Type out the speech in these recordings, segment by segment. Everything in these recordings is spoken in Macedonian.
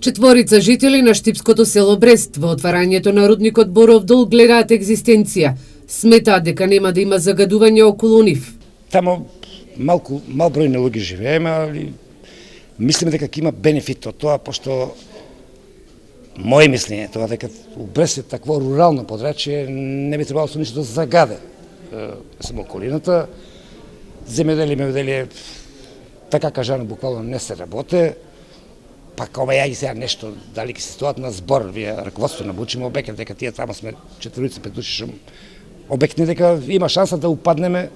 Четворица жители на штипското село Брест во отварањето на рудникот Боров дол гледаат екзистенција. Сметаат дека нема да има загадување околу нив. Тамо мал број на луѓе живееме, али мислиме дека ќе има бенефит од тоа, пошто моје мислење тоа дека у Брест е такво рурално подрачје, не би требало со ништо да загаде само околината. Земјоделие, така кажано, буквално не се работе. Па кога ја и сега нешто, дали ќе се стоат на збор, вие раководството на Бучим обекнат дека тие тамо сме 4-5 души што обекни дека има шанса да упаднеме,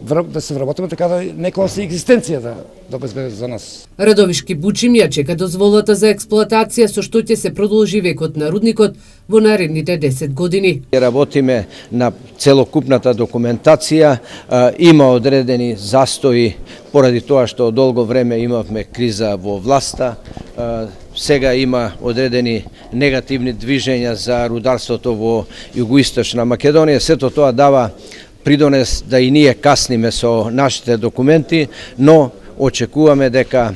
да се вработиме така да некоја се екзистенција да обезбеди за нас. Радовишки Бучим ја чека дозволата за експлоатација со што ќе се продолжи векот на рудникот во наредните 10 години. Работиме на целокупната документација, има одредени застои поради тоа што долго време имавме криза во власта. Сега има одредени негативни движења за рударството во Југоисточна Македонија. Сето тоа дава придонес да и ние касниме со нашите документи, но очекуваме дека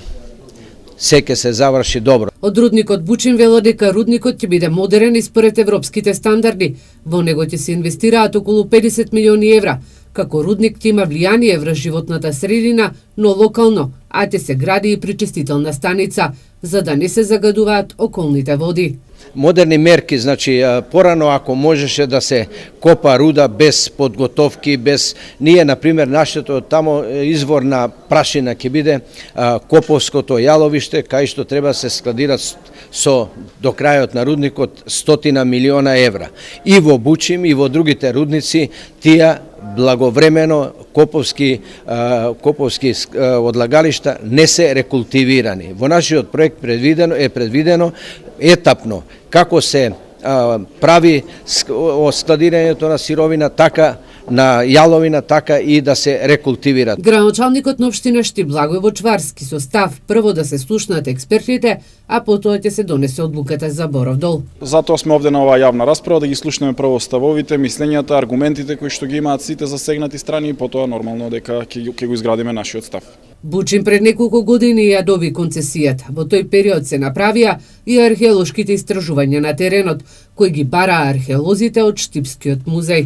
се ќе се заврши добро. Од рудникот Бучим велат дека рудникот ќе биде модерен и според европските стандарди. Во него ќе се инвестираат околу 50 милиони евра. Како рудник ќе има влијание врз животната средина, но локално, а ќе се гради и пречистителна станица, за да не се загадуваат околните води. Модерни мерки, значи порано ако можеше да се копа руда без подготовки, без ние например нашето тамо извор на прашина ќе биде Коповското јаловиште, кај што треба се складират со до крајот на рудникот 100 милиона евра. И во Бучим и во другите рудници тие благовремено коповски одлагалишта не се рекултивирани. Во нашиот проект предвидено етапно како се прави складирањето на сировина, така на јаловина, така и да се рекултивираат. Градоначалникот на општина Штип Благој Вочварски со став прво да се слушнат експертите, а потоа ќе се донесе одлуката за Боров дол. Затоа сме овде на оваа јавна расправа да ги слушнеме прво ставовите, мислењата, аргументите кои што ги имаат сите засегнати страни и потоа нормално дека ќе го изградиме нашиот став. Бучим пред неколку години ја доби концесијата. Во тој период се направија и археолошките истражувања на теренот, кои ги бараа археолозите од Штипскиот музеј.